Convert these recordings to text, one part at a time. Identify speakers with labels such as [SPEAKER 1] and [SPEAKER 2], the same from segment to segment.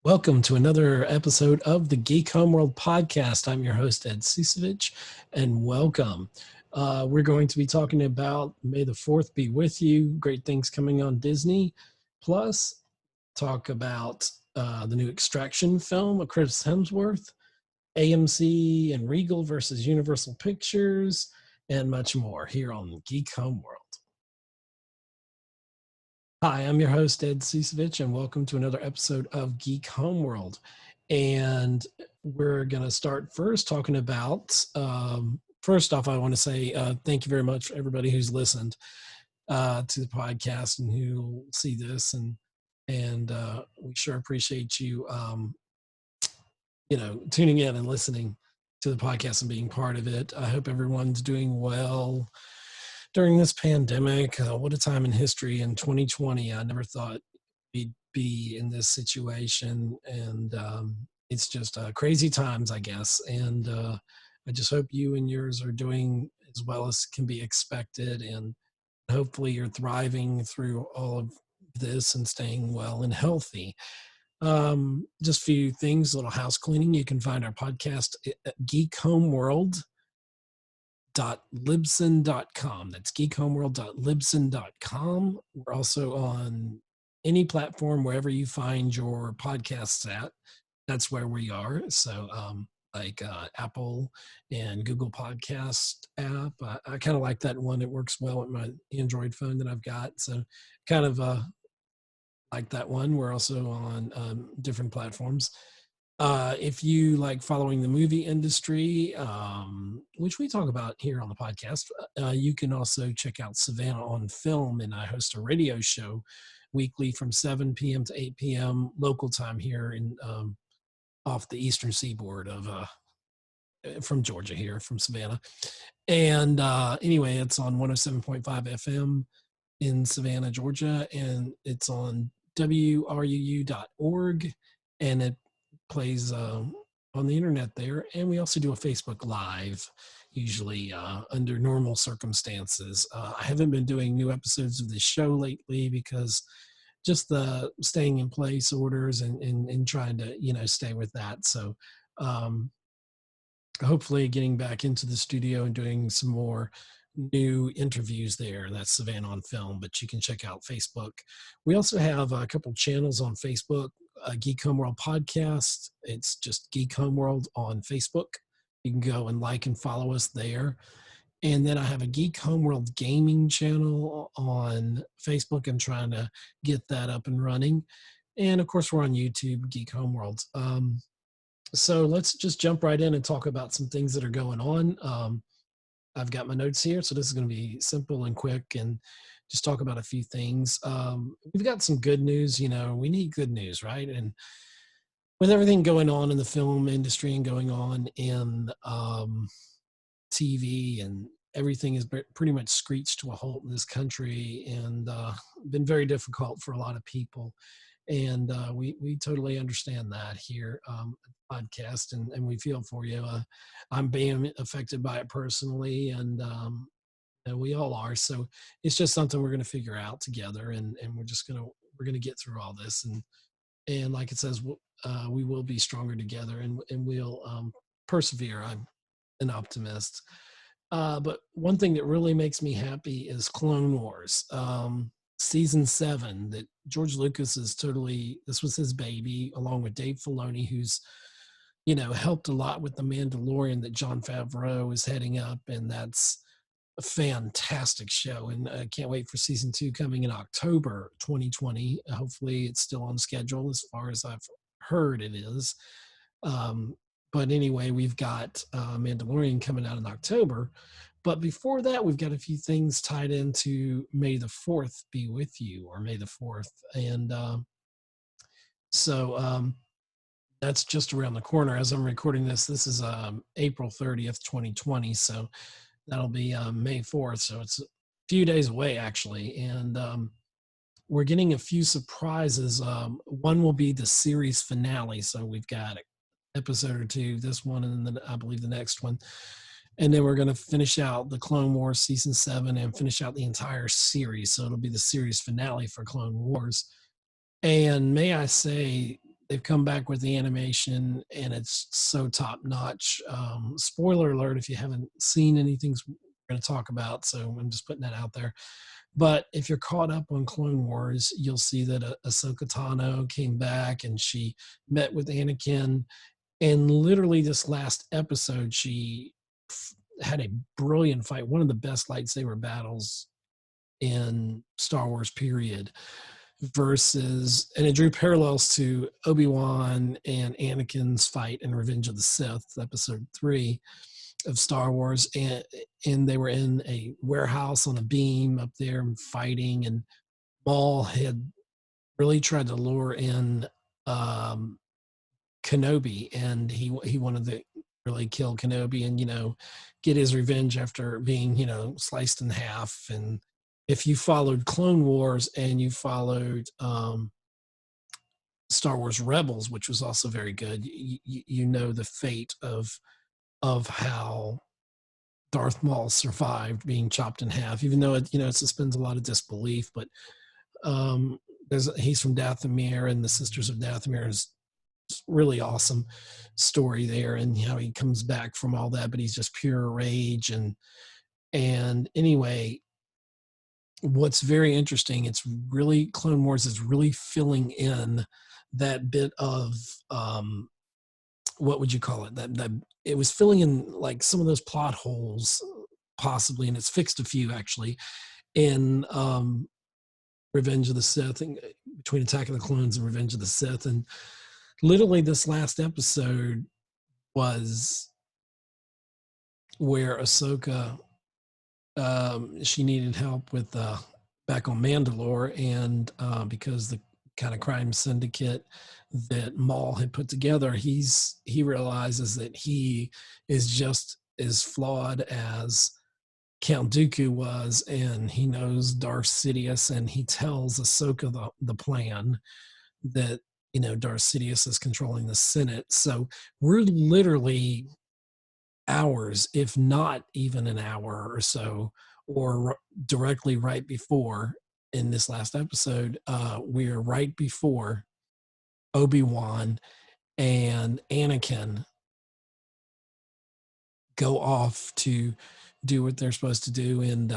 [SPEAKER 1] Welcome to another episode of the Geek Homeworld podcast. I'm your host, Ed Sisevich, and welcome. We're going to be talking about May the 4th be with you, great things coming on Disney, plus talk about the new Extraction film of Chris Hemsworth, AMC and Regal versus Universal Pictures, and much more here on Geek Homeworld. Hi, I'm your host, Ed Sisevich, and welcome to another episode of Geek Homeworld. And we're going to start first talking about, first off, I want to say thank you very much for everybody who's listened to the podcast and who will see this. And we sure appreciate you, tuning in and listening to the podcast and being part of it. I hope everyone's doing well during this pandemic. What a time in history in 2020. I never thought we'd be in this situation, and it's just crazy times, I guess. And I just hope you and yours are doing as well as can be expected, and hopefully you're thriving through all of this and staying well and healthy. Just a few things, a little house cleaning. You can find our podcast at Geek Homeworld .libsyn.com. That's geekhomeworld.libsyn.com. We're also on any platform wherever you find your podcasts at. That's where we are. So like Apple and Google Podcast app. I kind of like that one. It works well with my Android phone that I've got. So kind of like that one. We're also on different platforms. If you like following the movie industry, which we talk about here on the podcast, you can also check out Savannah on Film, and I host a radio show weekly from 7 p.m. to 8 p.m. local time here in off the eastern seaboard of from Georgia here, from Savannah. And anyway, it's on 107.5 FM in Savannah, Georgia, and it's on wruu.org, and it plays on the internet there. And we also do a Facebook Live, usually under normal circumstances. I haven't been doing new episodes of this show lately because just the staying in place orders and trying to, stay with that. So hopefully getting back into the studio and doing some more new interviews there. That's Savannah on Film, but you can check out Facebook. We also have a couple channels on Facebook. Geek Homeworld podcast. It's just Geek Homeworld on Facebook. You can go and like and follow us there. And then I have a Geek Homeworld gaming channel on Facebook. I'm trying to get that up and running. And of course, we're on YouTube, Geek Homeworld. So let's just jump right in and talk about some things that are going on. I've got my notes here, so this is going to be simple and quick and just talk about a few things. We've got some good news. We need good news, right? And with everything going on in the film industry and going on in TV, and everything is pretty much screeched to a halt in this country, and been very difficult for a lot of people. And we totally understand that here at the podcast, and we feel for you. I'm being affected by it personally, and we all are. So it's just something we're going to figure out together, and we're gonna get through all this, and like it says, we will be stronger together, and we'll persevere. I'm an optimist. But one thing that really makes me happy is Clone Wars. Season 7, that George Lucas this was his baby, along with Dave Filoni, who's helped a lot with the Mandalorian that Jon Favreau is heading up, and that's a fantastic show. And I can't wait for season 2 coming in October 2020. Hopefully it's still on schedule, as far as I've heard it is. But anyway, we've got Mandalorian coming out in October. But before that, we've got a few things tied into May the 4th be with you, or May the 4th. And so that's just around the corner. As I'm recording this is April 30th, 2020. So that'll be May 4th. So it's a few days away, actually. And we're getting a few surprises. One will be the series finale. So we've got an episode or two, this one, and then I believe the next one. And then we're going to finish out the Clone Wars season 7 and finish out the entire series. So it'll be the series finale for Clone Wars. And may I say they've come back with the animation, and it's so top notch. Spoiler alert if you haven't seen anything we're going to talk about, so I'm just putting that out there. But if you're caught up on Clone Wars, you'll see that Ahsoka Tano came back and she met with Anakin. And literally, this last episode, she had a brilliant fight, one of the best lightsaber battles in Star Wars, period. Versus, and it drew parallels to Obi-Wan and Anakin's fight in Revenge of the Sith, episode 3 of Star Wars, and they were in a warehouse on a beam up there and fighting, and Maul had really tried to lure in Kenobi, and he wanted to really kill Kenobi and get his revenge after being sliced in half. And if you followed Clone Wars and you followed Star Wars Rebels, which was also very good, you know the fate of how Darth Maul survived being chopped in half, even though it suspends a lot of disbelief. But um, he's from Dathomir, and the Sisters of Dathomir is really awesome story there, and how he comes back from all that, but he's just pure rage. And anyway, what's very interesting, it's really, Clone Wars is really filling in that bit of what would you call it, that it was filling in like some of those plot holes possibly, and it's fixed a few actually in Revenge of the Sith, and between Attack of the Clones and Revenge of the Sith. And literally this last episode was where Ahsoka, she needed help with back on Mandalore, and because the kind of crime syndicate that Maul had put together, he realizes that he is just as flawed as Count Dooku was, and he knows Darth Sidious, and he tells Ahsoka the plan that Darth Sidious is controlling the Senate. So we're literally hours, if not even an hour or so, or directly right before, in this last episode, we're right before Obi-Wan and Anakin go off to do what they're supposed to do. And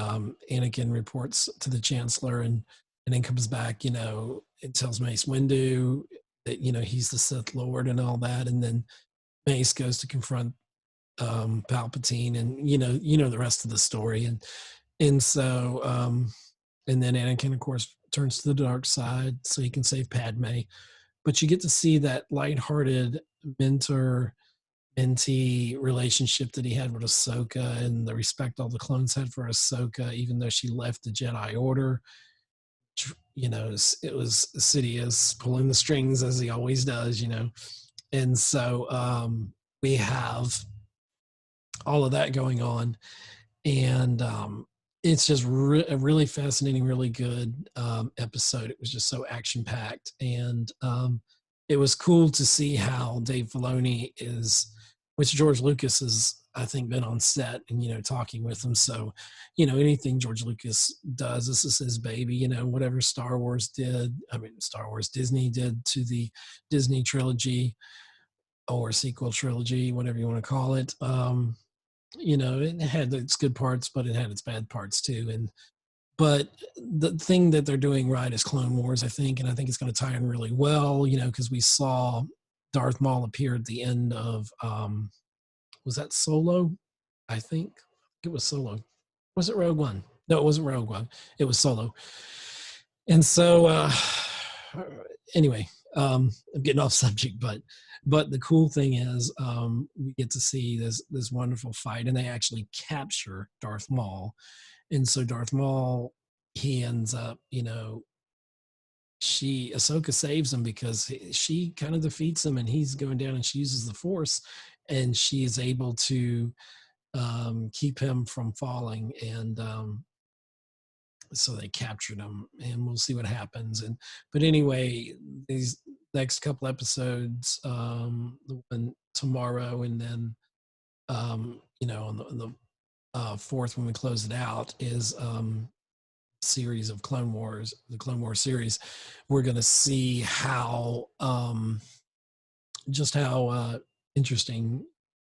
[SPEAKER 1] Anakin reports to the Chancellor, and then comes back, it tells Mace Windu that, he's the Sith Lord and all that. And then Mace goes to confront Palpatine, and the rest of the story. And so and then Anakin, of course, turns to the dark side so he can save Padme. But you get to see that lighthearted mentor mentee relationship that he had with Ahsoka, and the respect all the clones had for Ahsoka, even though she left the Jedi Order. It was Sidious pulling the strings, as he always does. And so we have all of that going on, and it's just a really fascinating, really good episode. It was just so action packed, and it was cool to see how Dave Filoni which George Lucas has, I think, been on set and talking with him. So anything George Lucas does, this is his baby. Whatever Disney did to the Disney trilogy or sequel trilogy, whatever you want to call it. It had its good parts, but it had its bad parts too. But the thing that they're doing right is Clone Wars, I think, and I think it's going to tie in really well, because we saw Darth Maul appear at the end of was that Solo? I think it was Solo. Was it Rogue One? No, it wasn't Rogue One. It was Solo. And so anyway, I'm getting off subject, but the cool thing is we get to see this wonderful fight, and they actually capture Darth Maul. And so Darth Maul, he ends up, Ahsoka saves him because she kind of defeats him, and he's going down, and she uses the Force, and she is able to keep him from falling. And so they captured him, and we'll see what happens. But anyway, these next couple episodes, the one tomorrow, and then on the fourth, when we close it out, is series of Clone Wars, the Clone Wars series. We're going to see how just how interesting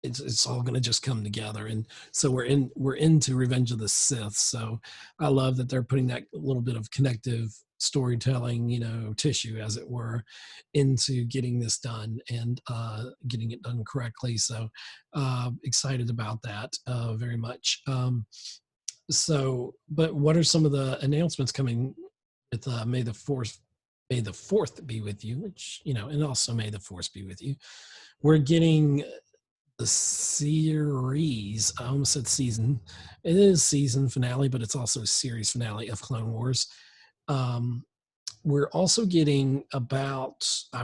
[SPEAKER 1] it's all going to just come together. And so we're into Revenge of the Sith. So I love that they're putting that little bit of connective storytelling, tissue, as it were, into getting this done and getting it done correctly. So excited about that very much. But what are some of the announcements coming with May the 4th be with you, which, and also May the 4th be with you. We're getting the series, I almost said season. It is season finale, but it's also series finale of Clone Wars. We're also getting I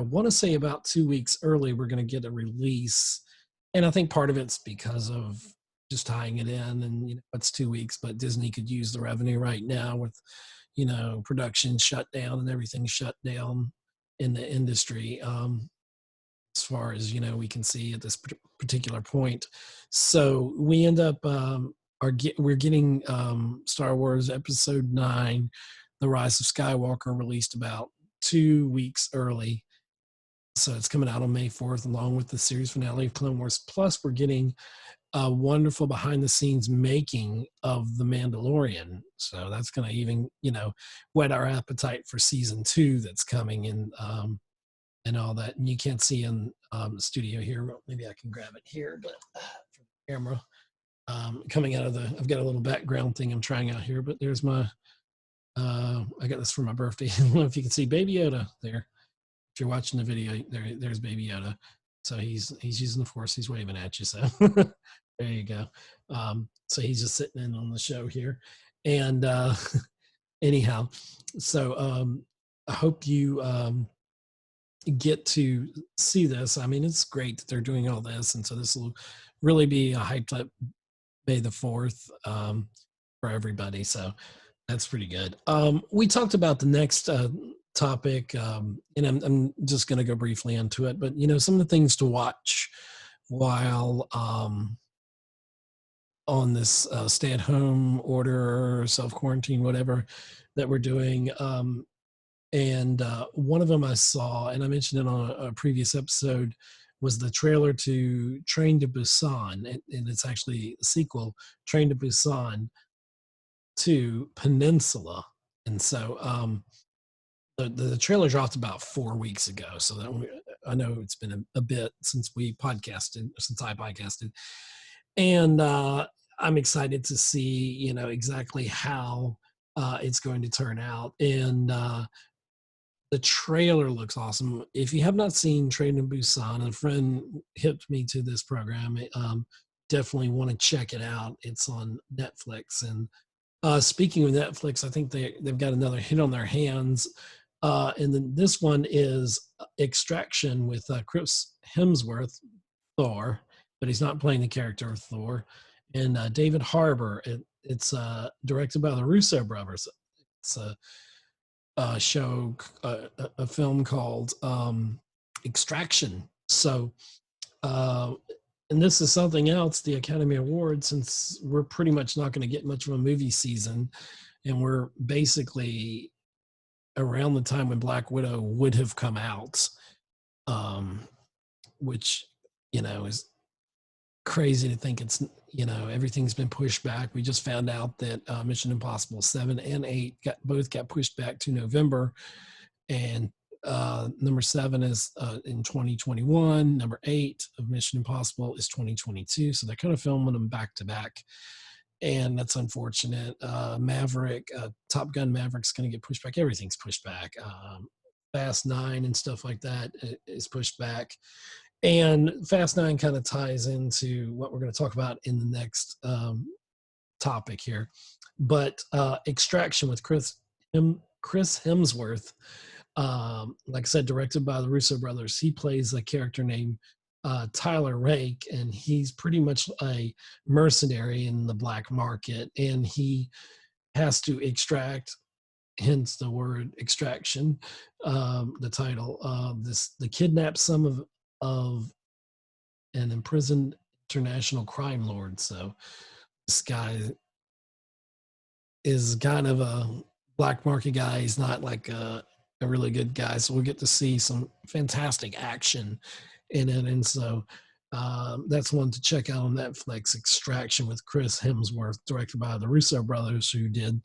[SPEAKER 1] want to say about 2 weeks early, we're going to get a release. And I think part of it's because of just tying it in, and it's 2 weeks, but Disney could use the revenue right now with production shut down and everything shut down in the industry, as far as we can see at this particular point. So we end up we're getting Star Wars Episode 9, The Rise of Skywalker, released about 2 weeks early. So it's coming out on May 4th, along with the series finale of Clone Wars. Plus, we're getting a wonderful behind the scenes making of The Mandalorian. So that's going to even, whet our appetite for season 2 that's coming in, and all that. And you can't see in the studio here. Maybe I can grab it here, but for the camera, coming out of I've got a little background thing I'm trying out here, but there's I got this for my birthday. I don't know if you can see Baby Yoda there. If you're watching the video, there's Baby Yoda. So he's using the Force. He's waving at you. So there you go. So he's just sitting in on the show here. And anyhow, so I hope you get to see this. I mean, it's great that they're doing all this. And so this will really be a hyped up May the 4th for everybody. So that's pretty good. We talked about the next topic, and I'm just going to go briefly into it, but some of the things to watch while on this stay-at-home order, self-quarantine, whatever that we're doing. And one of them I saw, and I mentioned it on a previous episode, was the trailer to Train to Busan, and it's actually a sequel, Train to Busan 2 Peninsula. And so the trailer dropped about 4 weeks ago. So I know it's been a bit since I podcasted. And I'm excited to see, exactly how it's going to turn out. And the trailer looks awesome. If you have not seen Train to Busan, a friend hipped me to this program. Definitely want to check it out. It's on Netflix. And speaking of Netflix, I think they've got another hit on their hands. And then this one is Extraction with Chris Hemsworth, Thor, but he's not playing the character of Thor. And David Harbour. It's directed by the Russo brothers. It's a film called Extraction. So, and this is something else, the Academy Awards, since we're pretty much not going to get much of a movie season, and we're basically around the time when Black Widow would have come out, which, is crazy to think everything's been pushed back. We just found out that Mission Impossible 7 and 8 both got pushed back to November, and number 7 is in 2021. Number 8 of Mission Impossible is 2022. So they're kind of filming them back to back, and that's unfortunate. Top Gun Maverick's going to get pushed back. Everything's pushed back. Fast 9 and stuff like that is pushed back. And Fast 9 kind of ties into what we're going to talk about in the next topic here. But Extraction with Chris Hemsworth, like I said, directed by the Russo brothers. He plays a character named Tyler Rake, and he's pretty much a mercenary in the black market, and he has to extract, hence the word extraction, the title of the kidnapped son of an imprisoned international crime lord. So this guy is kind of a black market guy. He's not like a really good guy. So we'll get to see some fantastic action in it. And so that's one to check out on Netflix, Extraction with Chris Hemsworth, directed by the Russo brothers, who did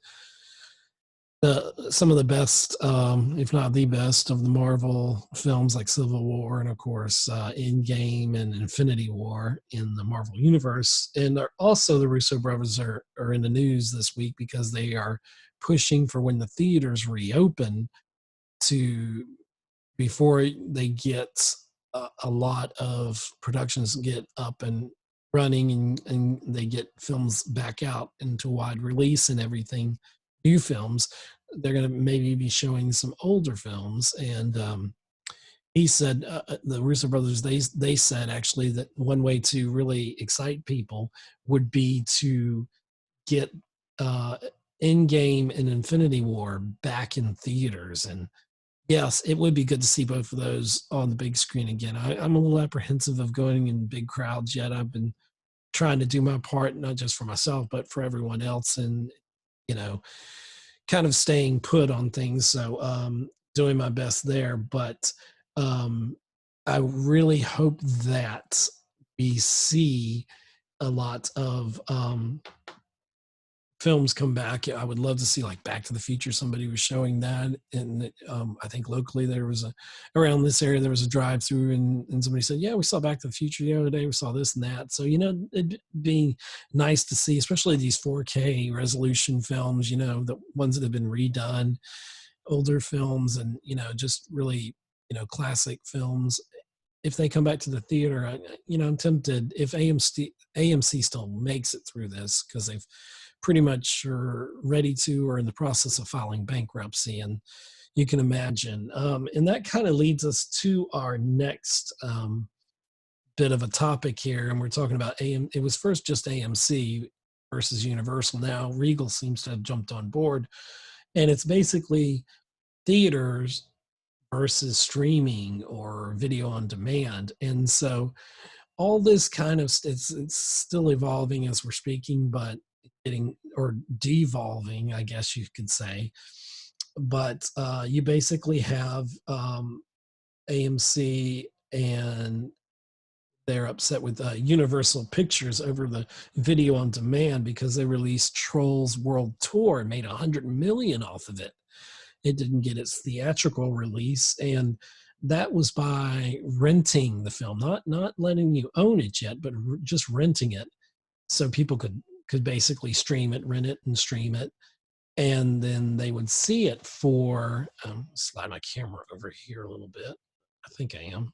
[SPEAKER 1] some of the best, if not the best, of the Marvel films like Civil War and, of course, Endgame and Infinity War in the Marvel Universe. And also, the Russo brothers are in the news this week because they are pushing for when the theaters reopen to before they get a lot of productions get up and running and they get films back out into wide release and everything, new films, they're going to maybe be showing some older films. And he said, the Russo brothers, they said actually that one way to really excite people would be to get uh, Endgame and Infinity War back in theaters. And yes, it would be good to see both of those on the big screen again. I'm a little apprehensive of going in big crowds yet. I've been trying to do my part, not just for myself, but for everyone else, and you know, kind of staying put on things. So, doing my best there. But um, I really hope that we see a lot of films come back. I would love to see like Back to the Future. Somebody was showing that, and I think locally there was a around this area there was a drive through, and somebody said, "Yeah, we saw Back to the Future the other day. We saw this and that." So it'd be nice to see, especially these 4K resolution films. The ones that have been redone, older films, and just really classic films. If they come back to the theater, I'm tempted if AMC still makes it through this because they've pretty much are ready to or in the process of filing bankruptcy, and you can imagine. And that kind of leads us to our next bit of a topic here, and we're talking about AM. It was first just AMC versus Universal. Now Regal seems to have jumped on board, and it's basically theaters versus streaming or video on demand. And so all this kind of it's still evolving as we're speaking, but getting or devolving, I guess you could say. But you basically have AMC, and they're upset with Universal Pictures over the video on demand because they released Trolls World Tour and made 100 million off of it. It didn't get its theatrical release, and that was by renting the film, not letting you own it yet, but just renting it, so people could basically stream it, rent it, and stream it, and then they would see it for. Slide my camera over here a little bit. I think I am,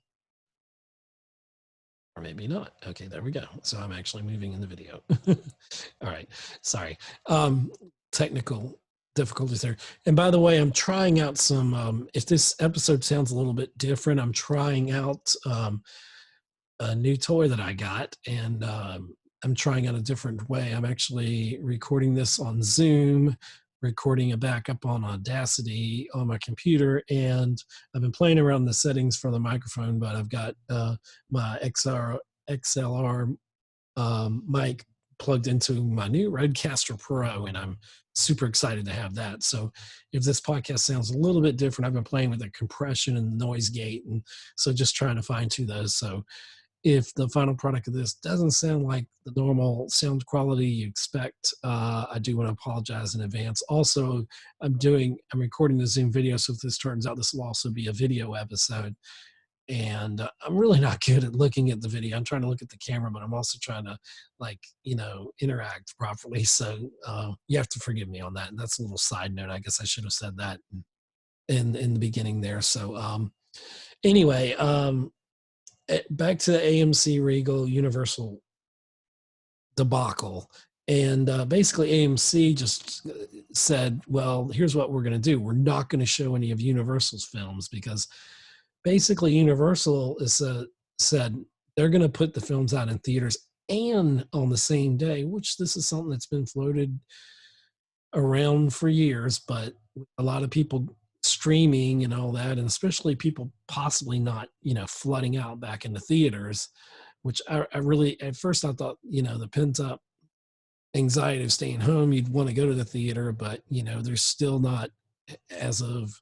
[SPEAKER 1] or maybe not. Okay, there we go. So I'm actually moving in the video. All right, sorry. Technical difficulties there. And by the way, I'm trying out some. If this episode sounds a little bit different, I'm trying out a new toy that I got, and I'm trying out a different way. I'm actually recording this on Zoom, recording a backup on Audacity on my computer, and I've been playing around the settings for the microphone, but I've got my XLR mic plugged into my new Rodecaster Pro, and I'm super excited to have that. So if this podcast sounds a little bit different, I've been playing with the compression and the noise gate, and so just trying to fine tune those. So if the final product of this doesn't sound like the normal sound quality you expect, I do want to apologize in advance. Also, I'm recording the Zoom video, so if this turns out, this will also be a video episode. And I'm really not good at looking at the video. I'm trying to look at the camera, but I'm also trying to interact properly. So you have to forgive me on that. And that's a little side note. I guess I should have said that in the beginning there. So anyway, back to the AMC Regal Universal debacle. And basically AMC just said, well, here's what we're going to do. We're not going to show any of Universal's films because basically Universal is said they're going to put the films out in theaters and on the same day, which this is something that's been floated around for years, but a lot of people streaming and all that, and especially people possibly not, flooding out back into theaters, which I really, at first I thought, the pent up anxiety of staying home, you'd want to go to the theater, but, there's still not, as of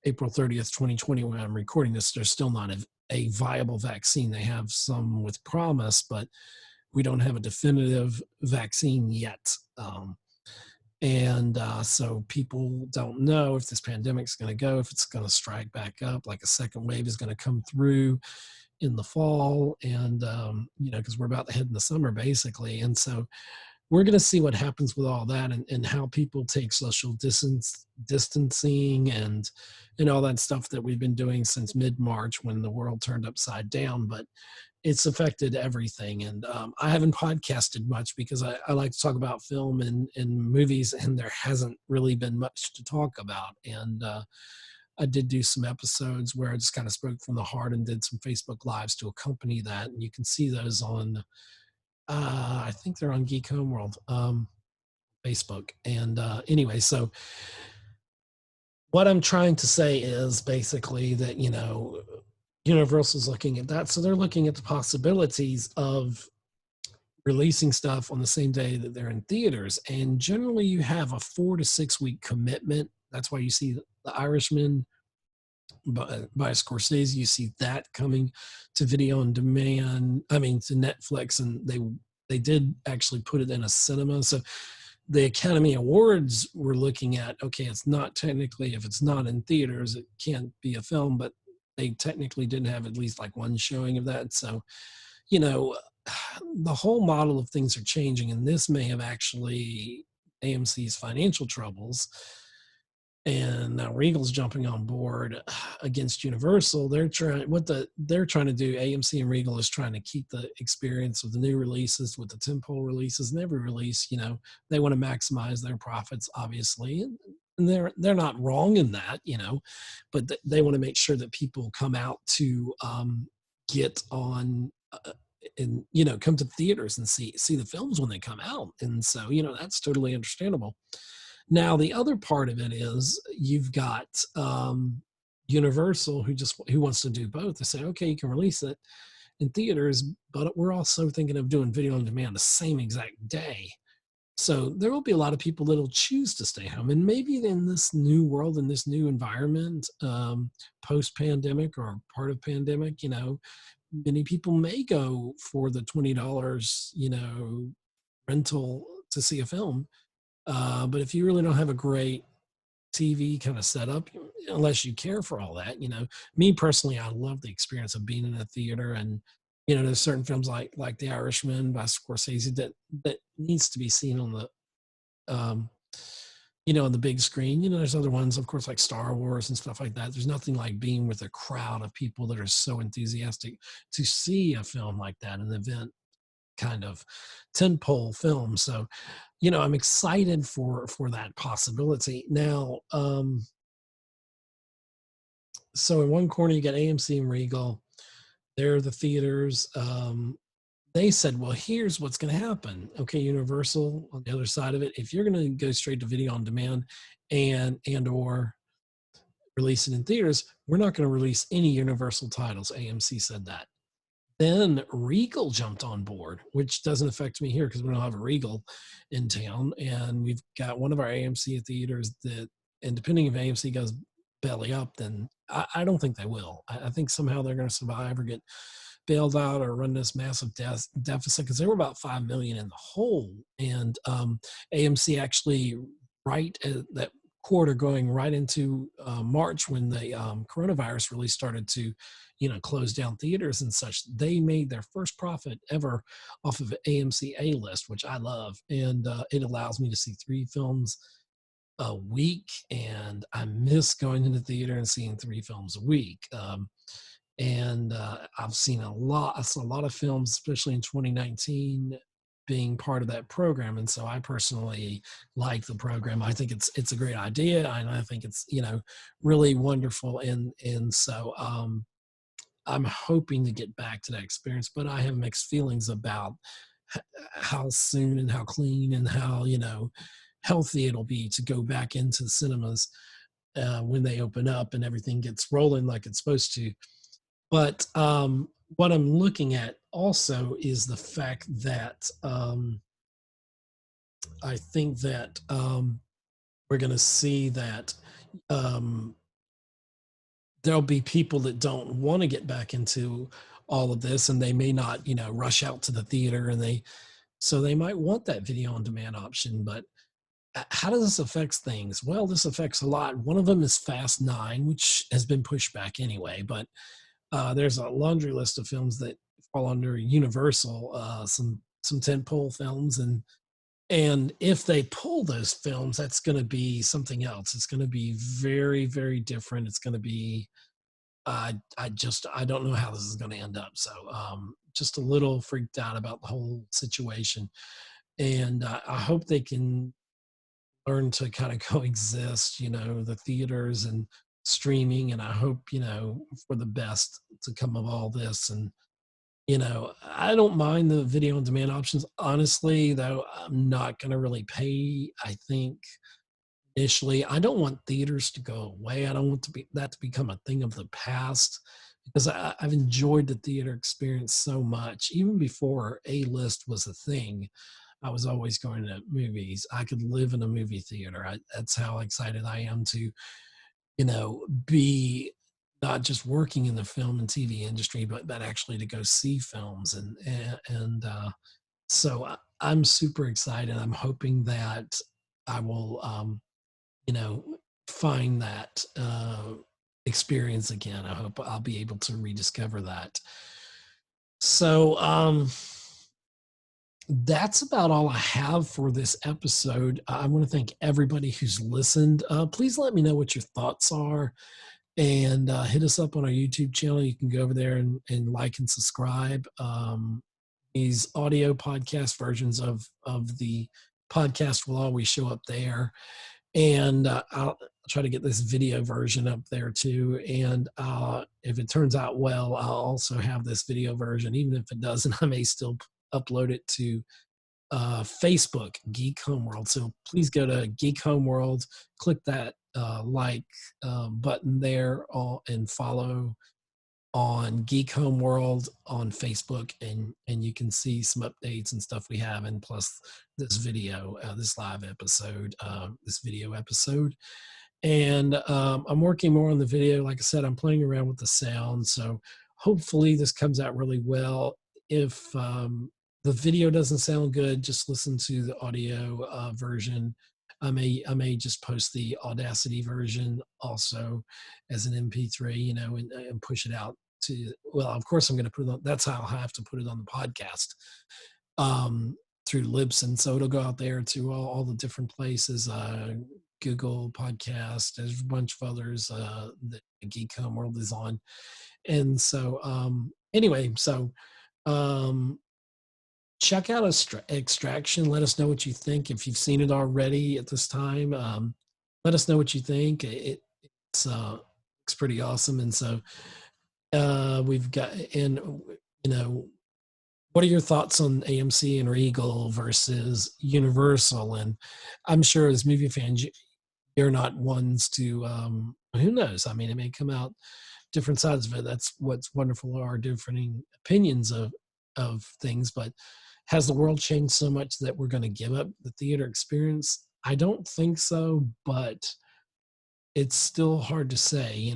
[SPEAKER 1] April 30th, 2020, when I'm recording this, there's still not a viable vaccine. They have some with promise, but we don't have a definitive vaccine yet. So people don't know if this pandemic's going to go, if it's going to strike back up, like a second wave is going to come through in the fall, and because we're about to head in the summer basically, and so we're going to see what happens with all that, and how people take social distancing and all that stuff that we've been doing since mid-March when the world turned upside down. But it's affected everything. And I haven't podcasted much because I like to talk about film and movies, and there hasn't really been much to talk about. And I did do some episodes where I just kind of spoke from the heart and did some Facebook Lives to accompany that. And you can see those on, I think they're on Geek Homeworld, Facebook. And anyway, so what I'm trying to say is basically that, Universal's looking at that. So they're looking at the possibilities of releasing stuff on the same day that they're in theaters. And generally, you have a 4 to 6 week commitment. That's why you see The Irishman by Scorsese. You see that coming to video on demand. I mean, to Netflix, and they did actually put it in a cinema. So the Academy Awards were looking at, okay, it's not technically, if it's not in theaters, it can't be a film, but they technically didn't have at least like one showing of that. So, you know, the whole model of things are changing, and this may have actually AMC's financial troubles. And now Regal's jumping on board against Universal. They're trying to do. AMC and Regal is trying to keep the experience of the new releases with the tentpole releases, and every release, they want to maximize their profits, obviously, and they're not wrong in that, but they want to make sure that people come out to get on. And come to theaters and see the films when they come out, and so that's totally understandable. Now, the other part of it is you've got Universal who wants to do both. They say, okay, you can release it in theaters, but we're also thinking of doing video on demand the same exact day. So there will be a lot of people that'll choose to stay home, and maybe in this new world, in this new environment, post-pandemic or part of pandemic, many people may go for the $20, rental to see a film, but if you really don't have a great TV kind of setup, unless you care for all that, me personally, I love the experience of being in a theater. And there's certain films like The Irishman by Scorsese that needs to be seen on the um, on the big screen. There's other ones, of course, like Star Wars and stuff like that. There's nothing like being with a crowd of people that are so enthusiastic to see a film like that, an event kind of tentpole film. So I'm excited for that possibility. Now, so in one corner you got AMC and Regal. They're the theaters. They said, well, here's what's going to happen. Okay, Universal on the other side of it. If you're going to go straight to video on demand and or release it in theaters, we're not going to release any Universal titles. AMC said that. Then Regal jumped on board, which doesn't affect me here because we don't have a Regal in town. And we've got one of our AMC theaters and depending if AMC goes belly up, then I don't think they will. I think somehow they're going to survive or get bailed out or run this massive deficit because they were about 5 million in the hole. And AMC actually, right at that quarter going right into March when the coronavirus really started to close down theaters and such, they made their first profit ever off of AMC A list, which I love. And it allows me to see 3 films a week, and I miss going to the theater and seeing 3 films a week. And I've seen I saw a lot of films, especially in 2019, being part of that program. And so I personally like the program. I think it's a great idea, and I think it's really wonderful. And so I'm hoping to get back to that experience, but I have mixed feelings about how soon and how clean and how healthy it'll be to go back into the cinemas when they open up and everything gets rolling like it's supposed to. But what I'm looking at also is the fact that I think that we're going to see that um, there'll be people that don't want to get back into all of this, and they may not, rush out to the theater, and they might want that video on demand option. But how does this affect things? Well, this affects a lot. One of them is Fast Nine, which has been pushed back anyway, but there's a laundry list of films that fall under Universal, some tentpole films, and if they pull those films, that's going to be something else. It's going to be very, very different. It's going to be I don't know how this is going to end up. So just a little freaked out about the whole situation, and I hope they can learn to kind of coexist. The theaters and streaming, and I hope for the best to come of all this. And I don't mind the video on demand options, honestly, though I'm not going to really pay. I think initially, I don't want theaters to go away. I don't want that to become a thing of the past, because I've enjoyed the theater experience so much. Even before A list was a thing, I was always going to movies. I could live in a movie theater. That's how excited I am to be not just working in the film and TV industry, but actually to go see films. And so I'm super excited. I'm hoping that I will, you know, find that experience again. I hope I'll be able to rediscover that. So that's about all I have for this episode. I want to thank everybody who's listened. Please let me know what your thoughts are, and hit us up on our YouTube channel. You can go over there and like and subscribe. These audio podcast versions of the podcast will always show up there, and I'll try to get this video version up there too. And if it turns out well, I'll also have this video version. Even if it doesn't, I may still upload it to Facebook, Geek Homeworld. So please go to Geek Homeworld, click that like button there, and follow on Geek Homeworld on Facebook, and you can see some updates and stuff we have, and plus this video, this live episode, this video episode. And I'm working more on the video. Like I said, I'm playing around with the sound, so hopefully this comes out really well. If the video doesn't sound good, just listen to the audio version. I may just post the Audacity version also as an MP3, and push it out to. Well, of course, I'm going to put it on. That's how I'll have to put it on the podcast. Through Libsyn, so it'll go out there to all the different places, Google Podcast. There's a bunch of others that Geek Homeworld is on, and so anyway, so um, check out Extraction. Let us know what you think if you've seen it already at this time. Let us know what you think. It's pretty awesome, and so we've got and you know what are your thoughts on AMC and Regal versus Universal? And I'm sure as movie fans, you're not ones to, who knows? I mean, it may come out different sides of it. That's what's wonderful, our differing opinions of things. But has the world changed so much that we're going to give up the theater experience? I don't think so, but it's still hard to say,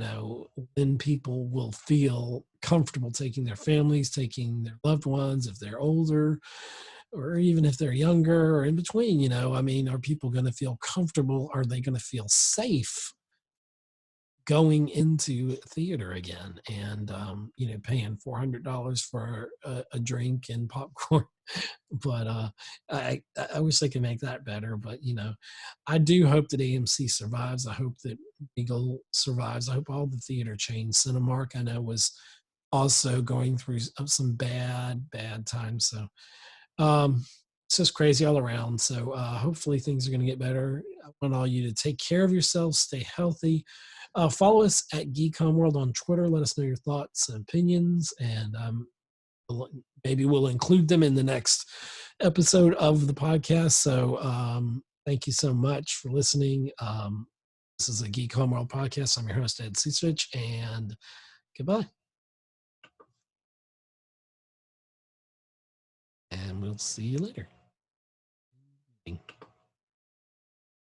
[SPEAKER 1] when people will feel comfortable taking their families, taking their loved ones, if they're older, or even if they're younger or in between. I mean, are people going to feel comfortable? Are they going to feel safe going into theater again, and paying $400 for a drink and popcorn? But I wish they could make that better. But I do hope that AMC survives. I hope that Eagle survives. I hope all the theater chains. Cinemark, I know, was also going through some bad times. So it's just crazy all around. So hopefully things are going to get better. I want all you to take care of yourselves, stay healthy. Follow us at Geek Homeworld on Twitter. Let us know your thoughts and opinions, and maybe we'll include them in the next episode of the podcast. So thank you so much for listening. This is a Geek Homeworld podcast. I'm your host, Ed Cicich, and goodbye. And we'll see you later.